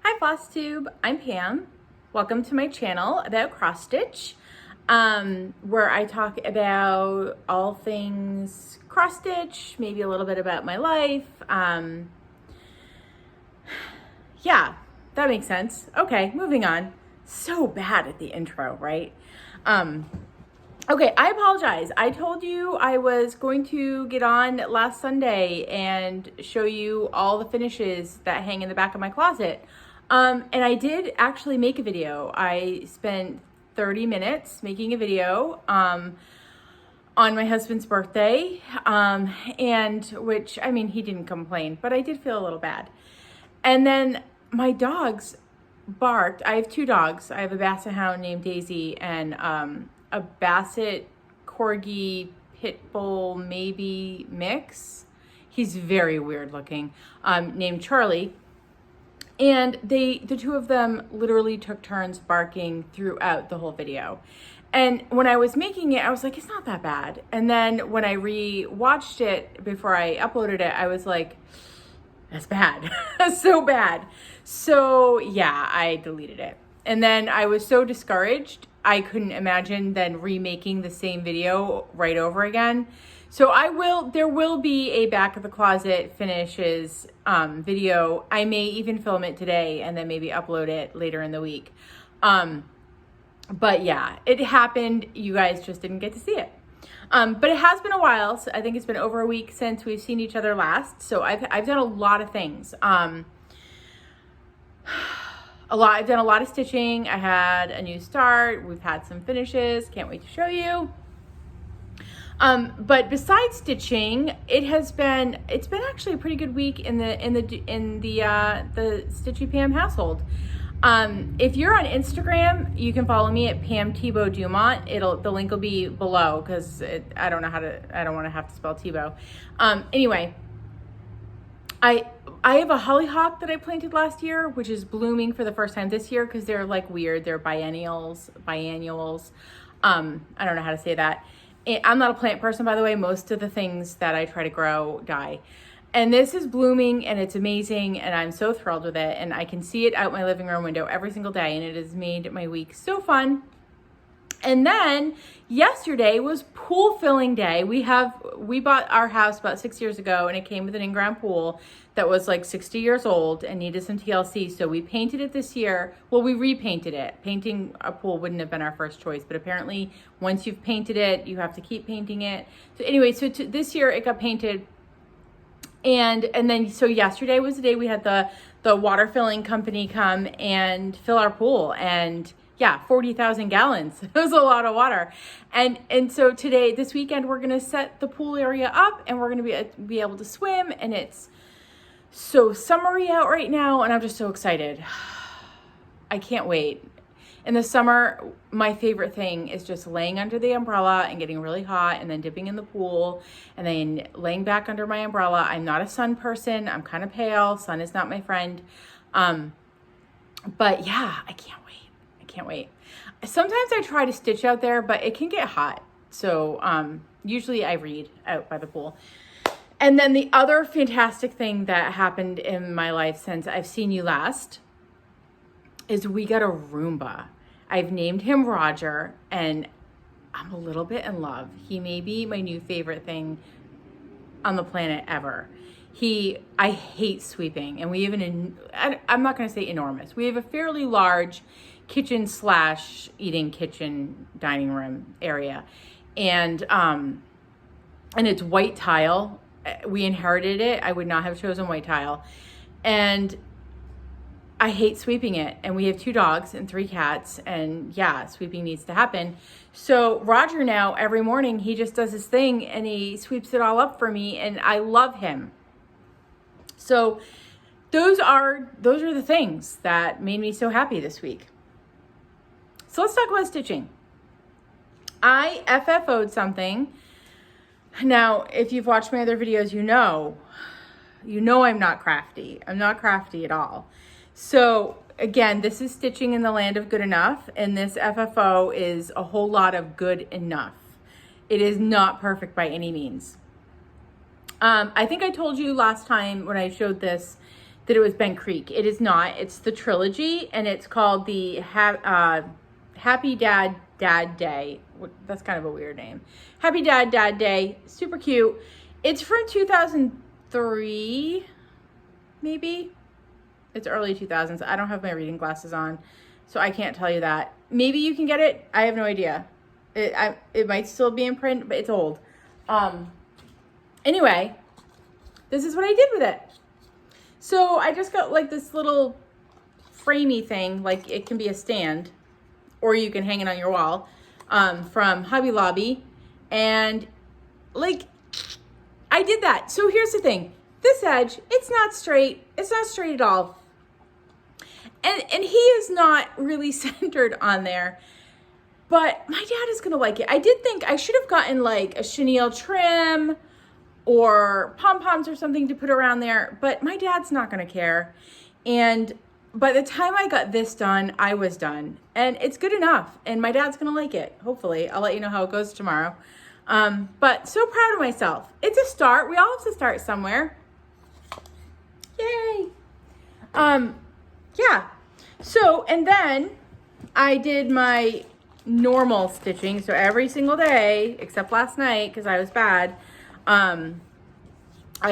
Hi Flosstube, I'm Pam. Welcome to my channel about cross stitch, where I talk about all things cross stitch, maybe a little bit about my life. Yeah, that makes sense. Okay, moving on. So bad at the intro, right? Okay, I apologize. I told you I was going to get on last Sunday and show you all the finishes that hang in the back of my closet. And I did actually make a video. I spent 30 minutes making a video on my husband's birthday, and which, I mean, he didn't complain, but I did feel a little bad. And then my dogs barked. I have two dogs. I have a Basset Hound named Daisy and a Basset Corgi Pit Bull maybe mix. He's very weird looking, named Charlie. And the two of them literally took turns barking throughout the whole video. And when I was making it, I was like, it's not that bad. And then when I re-watched it before I uploaded it, I was like, that's bad. So bad. So yeah, I deleted it. And then I was so discouraged, I couldn't imagine then remaking the same video right over again. So there will be a back of the closet finishes video. I may even film it today and then maybe upload it later in the week. But yeah, it happened. You guys just didn't get to see it. But it has been a while. So I think it's been over a week since we've seen each other last. So I've done a lot of things. I've done a lot of stitching. I had a new start. We've had some finishes. Can't wait to show you. But besides stitching, it's been actually a pretty good week in the Stitchy Pam household. If you're on Instagram, you can follow me at Pam Tebow Dumont. The link will be below because I don't want to have to spell Tebow. Anyway, I have a hollyhock that I planted last year, which is blooming for the first time this year because they're like weird. They're biennials. I don't know how to say that. I'm not a plant person, by the way. Most of the things that I try to grow die. And this is blooming and it's amazing and I'm so thrilled with it. And I can see it out my living room window every single day and it has made my week so fun. And then yesterday was pool filling day. We bought our house about 6 years ago and it came with an in-ground pool that was like 60 years old and needed some TLC. So we painted it this year. Well, we repainted it. Painting a pool wouldn't have been our first choice, but apparently once you've painted it, you have to keep painting it. So anyway, this year it got painted. And then, so yesterday was the day we had the water filling company come and fill our pool. And yeah, 40,000 gallons. It was a lot of water. And so this weekend, we're going to set the pool area up and we're going to be able to swim. And it's so summery out right now. And I'm just so excited. I can't wait. In the summer, my favorite thing is just laying under the umbrella and getting really hot and then dipping in the pool and then laying back under my umbrella. I'm not a sun person. I'm kind of pale. Sun is not my friend. But yeah, I can't wait. I can't wait. Sometimes I try to stitch out there, but it can get hot. So usually I read out by the pool. And then the other fantastic thing that happened in my life since I've seen you last is we got a Roomba. I've named him Roger and I'm a little bit in love. He may be my new favorite thing on the planet ever. I hate sweeping and we have I'm not going to say enormous. We have a fairly large kitchen / eating kitchen dining room area. And it's white tile. We inherited it. I would not have chosen white tile. And I hate sweeping it. And we have 2 dogs and 3 cats. And yeah, sweeping needs to happen. So Roger now, every morning, he just does his thing and he sweeps it all up for me. And I love him. So those are the things that made me so happy this week. So let's talk about stitching. I FFO'd something. Now, if you've watched my other videos, you know I'm not crafty. I'm not crafty at all. So again, this is stitching in the land of good enough, and this FFO is a whole lot of good enough. It is not perfect by any means. I think I told you last time when I showed this that it was Bent Creek. It is not. It's the trilogy, and it's called the Happy Dad Day. That's kind of a weird name. Happy Dad Day. Super cute. It's from 2003, maybe. It's early 2000s. I don't have my reading glasses on, so I can't tell you that. Maybe you can get it. I have no idea. It might still be in print, but it's old. Anyway, this is what I did with it. So I just got like this little framey thing, like it can be a stand, or you can hang it on your wall, from Hobby Lobby. And like, I did that. So here's the thing. This edge, it's not straight. It's not straight at all. And he is not really centered on there, but my dad is gonna like it. I did think I should have gotten like a chenille trim or pom-poms or something to put around there, but my dad's not gonna care. And by the time I got this done, I was done, and it's good enough, and my dad's gonna like it. Hopefully. I'll let you know how it goes tomorrow. But so proud of myself. It's a start. We all have to start somewhere. Yay. Yeah. So, and then I did my normal stitching. So every single day, except last night, because I was bad, I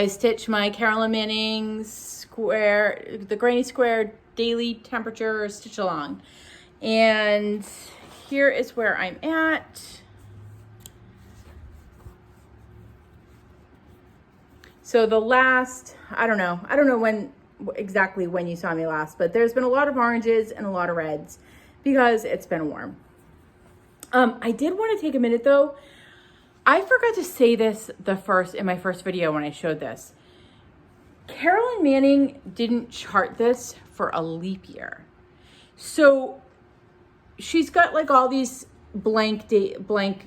stitched my Carolyn Manning square, the Granny Square daily temperature stitch along. And here is where I'm at. So the last, I don't know exactly when you saw me last, but there's been a lot of oranges and a lot of reds because it's been warm. I did want to take a minute though. I forgot to say this in my first video when I showed this. Carolyn Manning didn't chart this for a leap year. So she's got like all these blank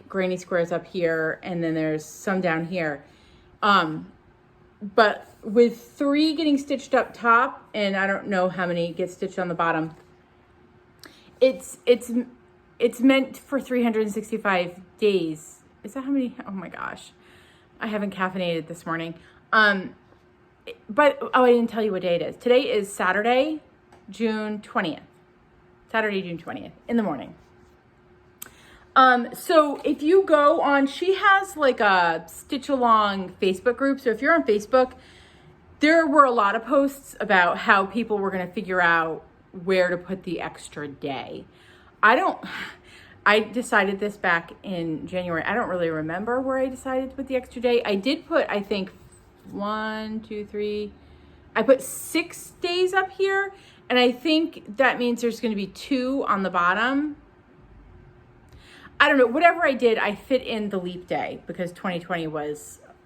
granny squares up here, and then there's some down here. But with 3 getting stitched up top, and I don't know how many get stitched on the bottom, it's meant for 365 days. Is that how many? Oh my gosh. I haven't caffeinated this morning. But, I didn't tell you what day it is. Today is Saturday, June 20th. Saturday, June 20th in the morning. So if you go on, she has like a stitch along Facebook group. So if you're on Facebook, there were a lot of posts about how people were going to figure out where to put the extra day. I decided this back in January. I don't really remember where I decided to put the extra day. I did put, I think, 1, 2, 3. I put 6 days up here. And I think that means there's going to be 2 on the bottom. I don't know, whatever I did, I fit in the leap day because 2020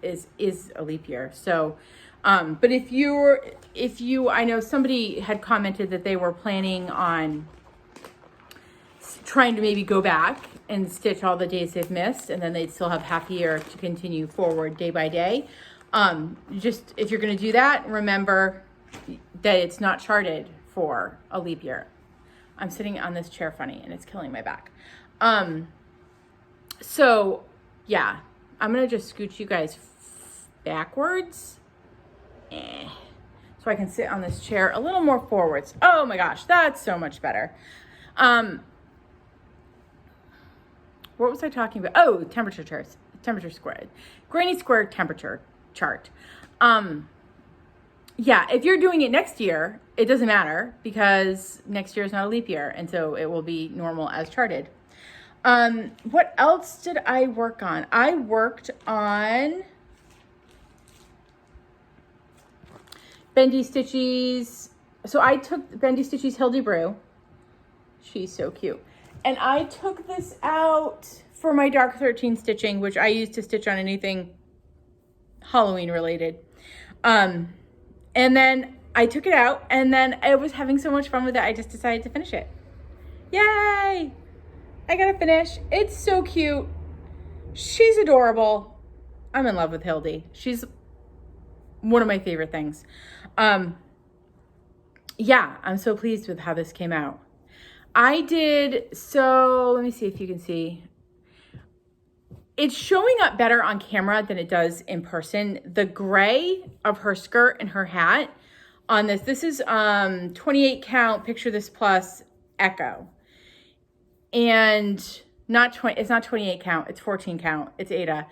is a leap year. So, but if you, I know somebody had commented that they were planning on trying to maybe go back and stitch all the days they've missed, and then they'd still have half a year to continue forward day by day. Just if you're going to do that, remember that it's not charted for a leap year. I'm sitting on this chair funny and it's killing my back. So yeah, I'm going to just scooch you guys backwards. So I can sit on this chair a little more forwards. Oh my gosh, that's so much better. What was I talking about? Oh, temperature charts, temperature squared, Granny Square temperature chart. Yeah, if you're doing it next year, it doesn't matter because next year is not a leap year. And so it will be normal as charted. What else did I work on? I worked on Bendy Stitchy's. So I took Bendy Stitchy's Hildy Brew. She's so cute. And I took this out for my Dark 13 stitching, which I used to stitch on anything Halloween related. And then I took it out, and then I was having so much fun with it, I just decided to finish it. Yay! I gotta finish. It's so cute. She's adorable. I'm in love with Hildy. She's one of my favorite things. Yeah, I'm so pleased with how this came out. I did, so let me see if you can see. It's showing up better on camera than it does in person. The gray of her skirt and her hat on this. This is 28 count Picture This Plus Echo. And it's not 28 count, it's 14 count. It's Ada.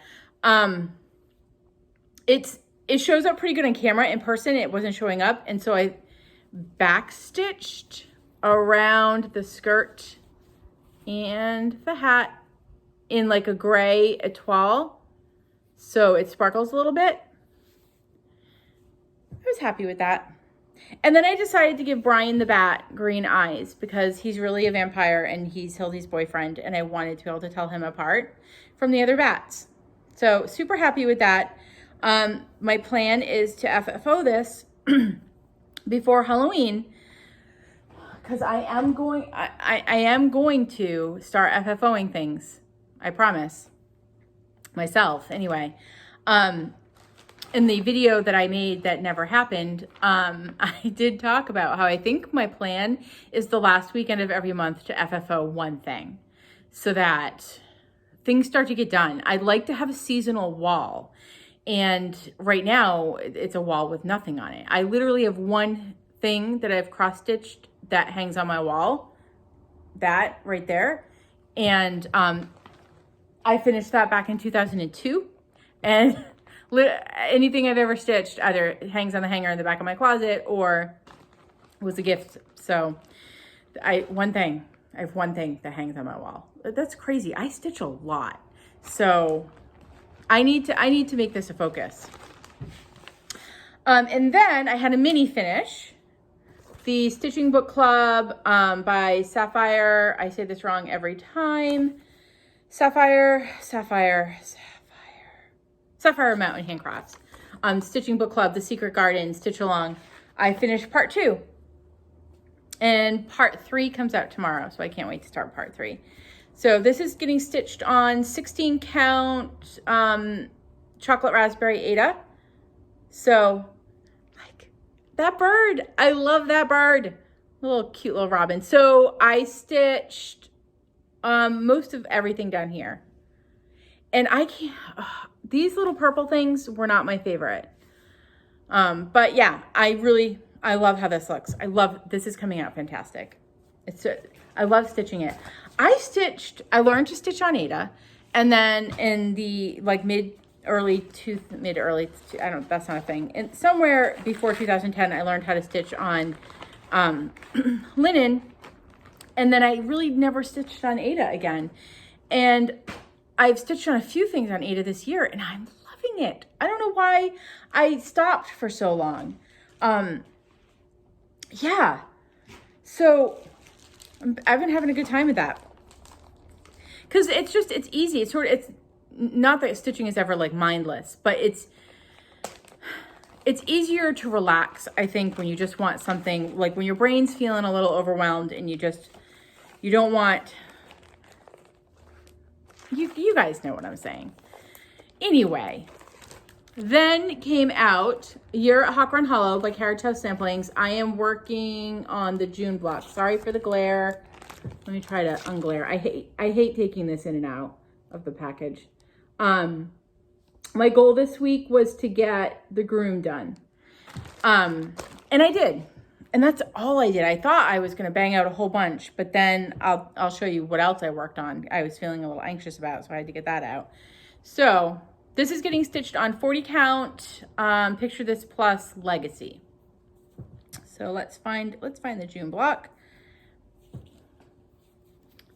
It shows up pretty good on camera. In person, it wasn't showing up. And so I backstitched around the skirt and the hat in like a gray étoile. So it sparkles a little bit. I was happy with that. And then I decided to give Brian the bat green eyes because he's really a vampire and he's Hildy's boyfriend, and I wanted to be able to tell him apart from the other bats. So super happy with that. My plan is to FFO this before Halloween because I am going to start FFOing things. I promise. Myself, anyway. In the video that I made that never happened, I did talk about how I think my plan is the last weekend of every month to FFO one thing so that things start to get done. I'd like to have a seasonal wall. And right now it's a wall with nothing on it. I literally have one thing that I've cross-stitched that hangs on my wall, that right there. And I finished that back in 2002. And anything I've ever stitched either hangs on the hanger in the back of my closet or was a gift. So I have one thing that hangs on my wall. That's crazy. I stitch a lot. So I need to make this a focus. And then I had a mini finish. The Stitching Book Club by Sapphire. I say this wrong every time. Sapphire Mountain Handcrafts. Stitching Book Club, The Secret Garden, Stitch Along. I finished part 2. And part 3 comes out tomorrow, so I can't wait to start part 3. So this is getting stitched on 16 count Chocolate Raspberry Ada. So, like, that bird, I love that bird. Little cute little robin. So I stitched most of everything down here. And I can't, these little purple things were not my favorite. But yeah, I love how this looks. This is coming out fantastic. I love stitching it. I learned to stitch on Ada. And then in the like mid-early, I don't, that's not a thing. And somewhere before 2010, I learned how to stitch on linen. And then I really never stitched on Ada again. And I've stitched on a few things on Ada this year and I'm loving it. I don't know why I stopped for so long. Yeah. So I've been having a good time with that. Cause it's easy. It's not that stitching is ever like mindless, but it's easier to relax. I think when you just want something, like when your brain's feeling a little overwhelmed and you don't want, you guys know what I'm saying. Anyway, then came out Year at Hawk Run Hollow by Carrot Toe Samplings. I am working on the June block. Sorry for the glare. Let me try to unglare. I hate taking this in and out of the package. My goal this week was to get the groom done. And I did. And that's all I did. I thought I was going to bang out a whole bunch, but then I'll show you what else I worked on. I was feeling a little anxious about, so I had to get that out. So this is getting stitched on 40 count, Picture This Plus Legacy. So let's find the June block.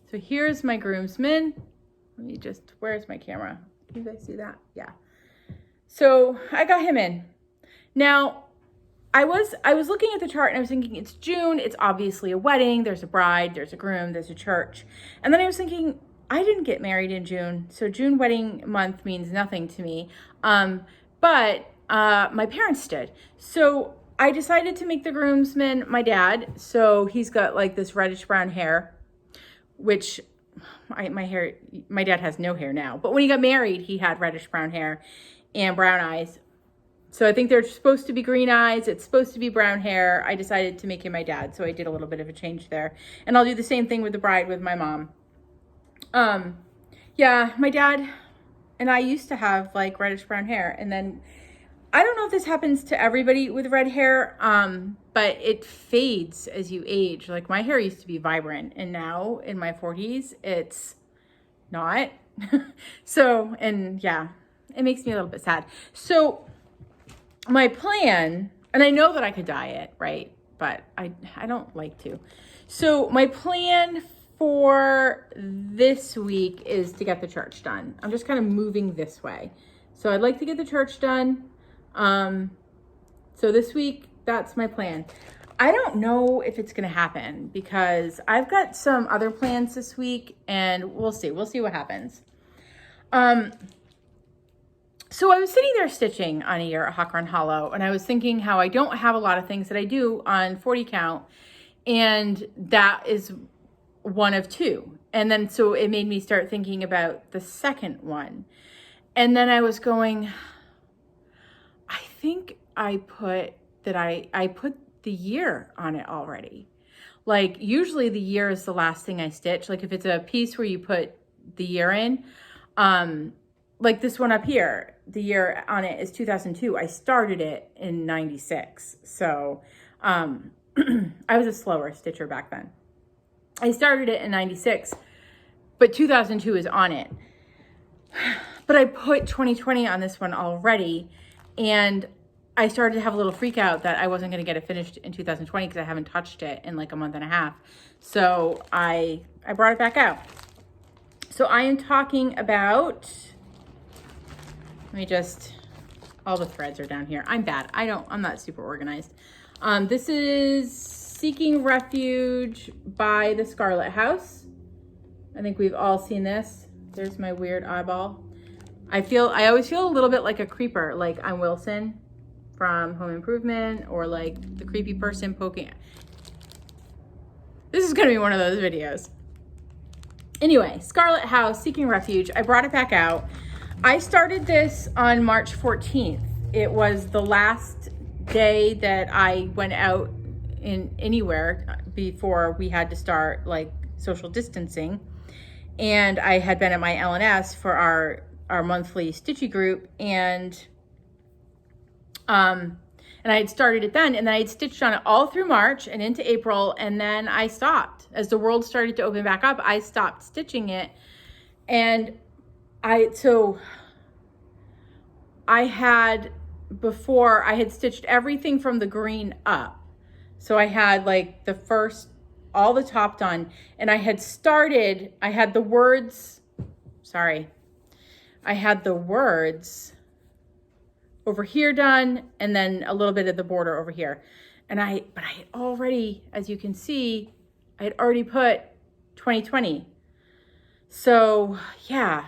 So here's my groomsman. Let me just, where's my camera? Can you guys see that? Yeah. So I got him in. Now, I was looking at the chart and I was thinking it's June. It's obviously a wedding. There's a bride, there's a groom, there's a church. And then I was thinking, I didn't get married in June. So June wedding month means nothing to me. But my parents did. So I decided to make the groomsman my dad. So he's got like this reddish brown hair, which my dad has no hair now. But when he got married, he had reddish brown hair and brown eyes. So I think they're supposed to be green eyes. It's supposed to be brown hair. I decided to make him my dad. So I did a little bit of a change there. And I'll do the same thing with the bride with my mom. Yeah, my dad and I used to have like reddish brown hair. And then I don't know if this happens to everybody with red hair, but it fades as you age. Like my hair used to be vibrant, and now in my 40s, it's not. So, and yeah, it makes me a little bit sad. So my plan, and I know that I could dye it, right? But I don't like to. So my plan for this week is to get the church done. I'm just kind of moving this way. So I'd like to get the church done. So this week, that's my plan. I don't know if it's going to happen because I've got some other plans this week and we'll see. We'll see what happens. So I was sitting there stitching on a year at Hawk Run Hollow, and I was thinking how I don't have a lot of things that I do on 40 count, and that is one of two. And then so it made me start thinking about the second one. And then I was going, I think I put the year on it already. Like usually the year is the last thing I stitch. Like if it's a piece where you put the year in, like this one up here, the year on it is 2002. I started it in 96. So, I was a slower stitcher back then. I started it in 96, but 2002 is on it. But I put 2020 on this one already, and I started to have a little freak out that I wasn't going to get it finished in 2020 because I haven't touched it in like a month and a half. So I brought it back out. So I am talking about, all the threads are down here. I'm bad. I'm not super organized. This is Seeking Refuge by the Scarlet House. I think we've all seen this. There's my weird eyeball. I always feel a little bit like a creeper, like I'm Wilson from Home Improvement, or like the creepy person poking. This is gonna be one of those videos. Anyway, Scarlet House, Seeking Refuge. I brought it back out. I started this on March 14th. It was the last day that I went out in anywhere before we had to start like social distancing. And I had been at my LNS for our monthly Stitchy group, and I had started it then, and then I had stitched on it all through March and into April, and then I stopped. As the world started to open back up, I stopped stitching it, and I had stitched everything from the green up. So I had like all the top done, and I had the words over here done, and then a little bit of the border over here. But I had already, as you can see, I had already put 2020. So yeah,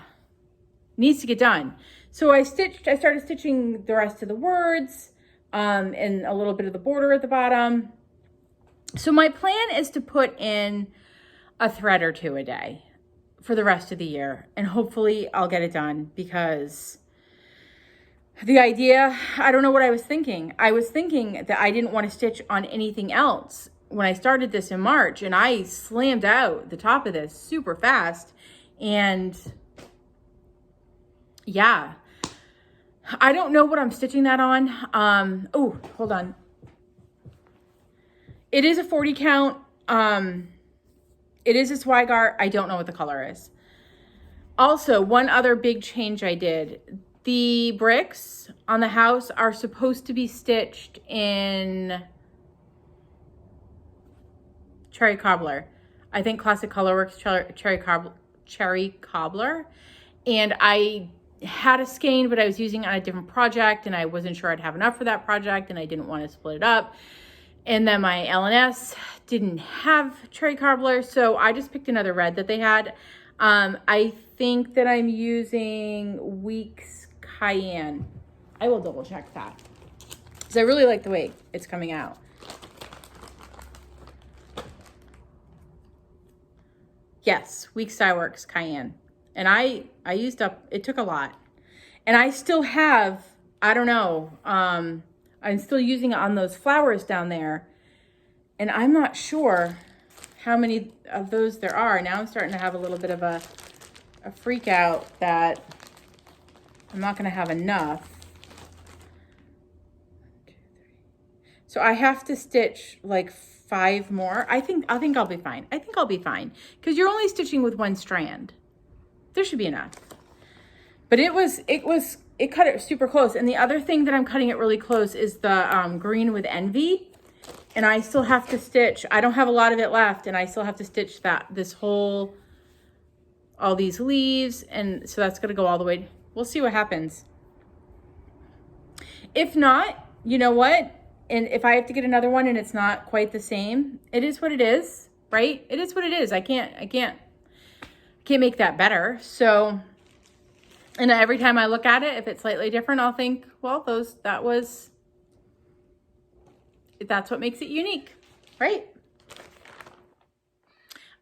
needs to get done. So I started stitching the rest of the words, and a little bit of the border at the bottom. So my plan is to put in a thread or two a day for the rest of the year, and hopefully I'll get it done, because the idea, I don't know what I was thinking. I was thinking that I didn't want to stitch on anything else when I started this in March, and I slammed out the top of this super fast. And yeah, I don't know what I'm stitching that on. Oh, hold on. It is a 40 count. It is a Zweigart. I don't know what the color is. Also, one other big change I did. The bricks on the house are supposed to be stitched in Cherry Cobbler. I think Classic Colorworks Cherry Cobbler. And I had a skein, but I was using it on a different project, and I wasn't sure I'd have enough for that project, and I didn't want to split it up. And then my LNS didn't have Cherry Cobbler, so I just picked another red that they had. I think that I'm using Weeks Cayenne. I will double check that, because I really like the way it's coming out. Yes, Weeks Dye Works Cayenne. And I used up, it took a lot. And I still have, I don't know, I'm still using it on those flowers down there. And I'm not sure how many of those there are. Now I'm starting to have a little bit of a freak out that I'm not going to have enough. So I have to stitch like 5 more. I think I'll be fine. I think I'll be fine because you're only stitching with 1 strand. There should be enough. But it cut it super close. And the other thing that I'm cutting it really close is the green with envy. And I still have to stitch. I don't have a lot of it left, and I still have to stitch all these leaves. And so that's gonna go all the way. We'll see what happens. If not, you know what? And if I have to get another one and it's not quite the same, it is what it is, right? It is what it is. I can't make that better. So, and every time I look at it, if it's slightly different, I'll think, well, that's what makes it unique, right?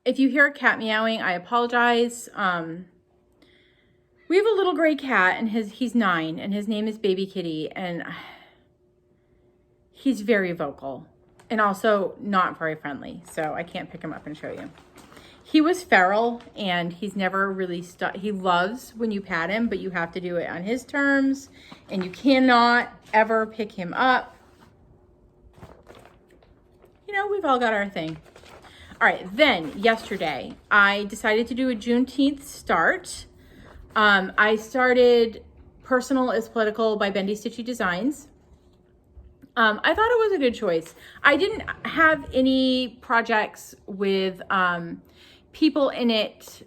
If you hear a cat meowing, I apologize. We have a little gray cat, and he's 9, and his name is Baby Kitty, and he's very vocal and also not very friendly, so I can't pick him up and show you. He was feral, and he's never really he loves when you pat him, but you have to do it on his terms, and you cannot ever pick him up. You know, we've all got our thing. All right, then yesterday, I decided to do a Juneteenth start. I started Personal is Political by Bendy Stitchy Designs. I thought it was a good choice. I didn't have any projects with people in it.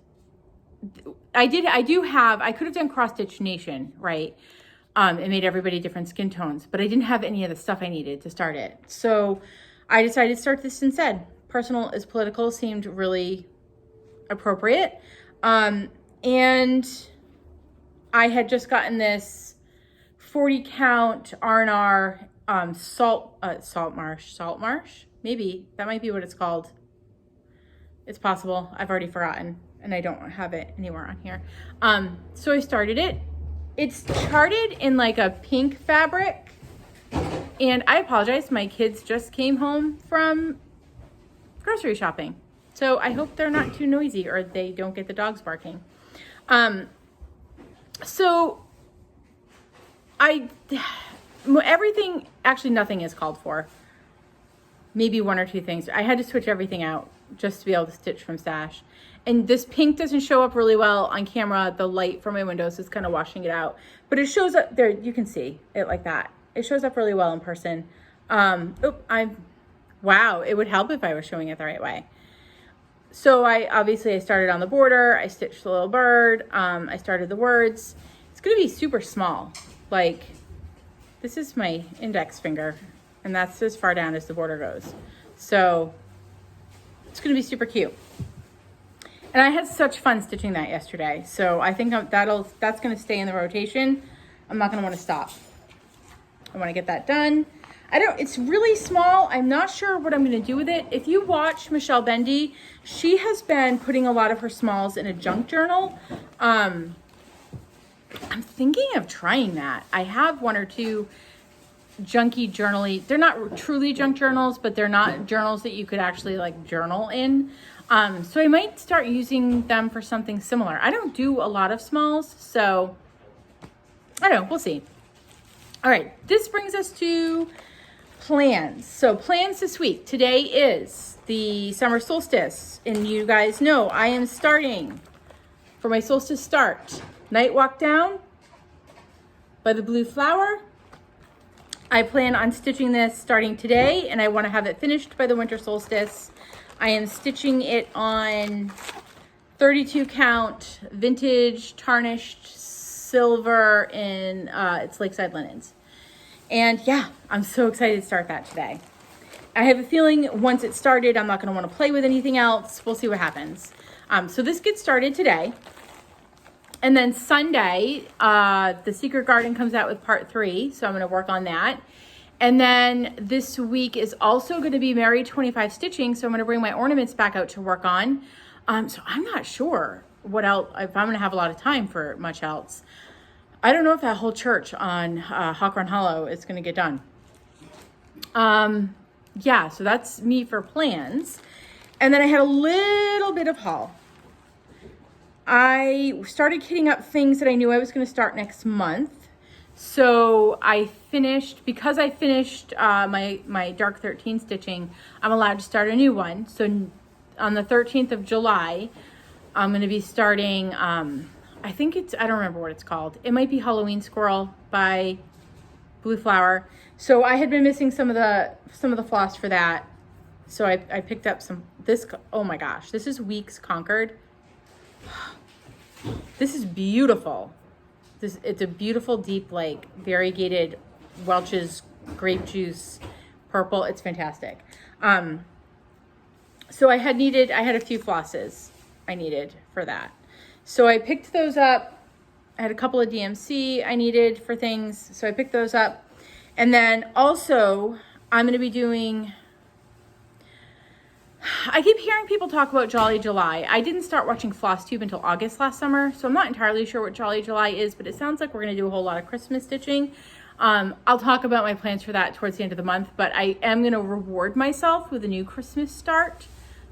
I could have done Cross Stitch Nation, right? It made everybody different skin tones, but I didn't have any of the stuff I needed to start it. So I decided to start this instead. Personal is Political seemed really appropriate. And I had just gotten this 40 count R&R salt marsh. Maybe that might be what it's called. It's possible. I've already forgotten, and I don't have it anywhere on here. So I started it. It's charted in like a pink fabric, and I apologize. My kids just came home from grocery shopping, so I hope they're not too noisy or they don't get the dogs barking. So everything, actually nothing is called for. Maybe 1 or 2 things. I had to switch everything out just to be able to stitch from stash. And this pink doesn't show up really well on camera. The light from my windows is kind of washing it out, but it shows up there. You can see it like that. It shows up really well in person. Wow, it would help if I was showing it the right way. So I started on the border. I stitched the little bird. I started the words. It's going to be super small. Like, this is my index finger, and that's as far down as the border goes. So it's going to be super cute. And I had such fun stitching that yesterday. So I think that's going to stay in the rotation. I'm not going to want to stop. I want to get that done. It's really small. I'm not sure what I'm going to do with it. If you watch Michelle Bendy, she has been putting a lot of her smalls in a junk journal. I'm thinking of trying that. I have 1 or 2 junky journal-y. They're not truly junk journals, but they're not journals that you could actually like journal in. So I might start using them for something similar. I don't do a lot of smalls, so I don't know. We'll see. All right. This brings us to plans. So plans this week. Today is the summer solstice, and you guys know I am starting for my solstice start. Night walk down by the blue flower. I plan on stitching this starting today, and I want to have it finished by the winter solstice. I am stitching it on 32 count vintage tarnished silver in it's Lakeside Linens. And yeah, I'm so excited to start that today. I have a feeling once it's started, I'm not going to want to play with anything else. We'll see what happens. So this gets started today. And then Sunday, the Secret Garden comes out with part 3. So I'm going to work on that. And then this week is also going to be Merry 25 Stitching. So I'm going to bring my ornaments back out to work on. So I'm not sure what else, if I'm going to have a lot of time for much else. I don't know if that whole church on Hawk Run Hollow is going to get done. Yeah, so that's me for plans. And then I had a little bit of haul. I started kitting up things that I knew I was going to start next month. So I finished, because I finished my Dark 13 stitching, I'm allowed to start a new one. So on the 13th of July, I'm going to be starting, I think it's, I don't remember what it's called. It might be Halloween Squirrel by Blue Flower. So I had been missing some of the floss for that. So I picked up oh my gosh, this is Weeks Conquered. This is beautiful. It's a beautiful, deep, like variegated Welch's grape juice purple. It's fantastic. So I had a few flosses I needed for that. So I picked those up. I had a couple of DMC I needed for things. So I picked those up. And then also I'm going to be doing, I keep hearing people talk about Jolly July. I didn't start watching Flosstube until August last summer, so I'm not entirely sure what Jolly July is, but it sounds like we're going to do a whole lot of Christmas stitching. I'll talk about my plans for that towards the end of the month, but I am going to reward myself with a new Christmas start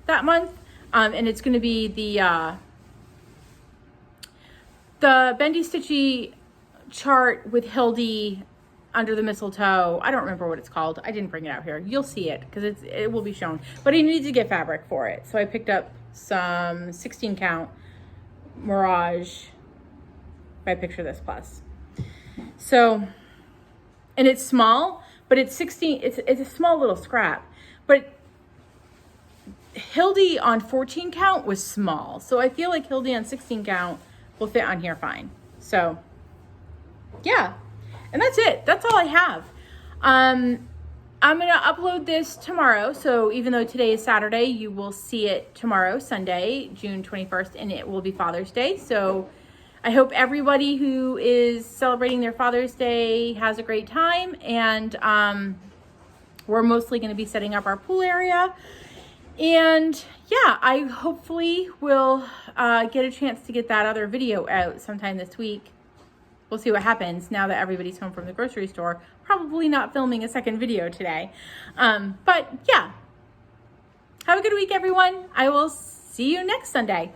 that month. And it's going to be the Bendy Stitchy chart with Hildy under the mistletoe. I don't remember what it's called. I didn't bring it out here. You'll see it because it will be shown. But I need to get fabric for it. So I picked up some 16 count Mirage by Picture This Plus. So, and it's small, but it's 16. It's a small little scrap. But Hildy on 14 count was small. So I feel like Hildy on 16 count will fit on here fine. So, yeah. And that's it. That's all I have. I'm going to upload this tomorrow. So even though today is Saturday, you will see it tomorrow, Sunday, June 21st, and it will be Father's Day. So I hope everybody who is celebrating their Father's Day has a great time. And we're mostly going to be setting up our pool area. And yeah, I hopefully will get a chance to get that other video out sometime this week. We'll see what happens now that everybody's home from the grocery store. Probably not filming a second video today. But yeah, have a good week, everyone. I will see you next Sunday.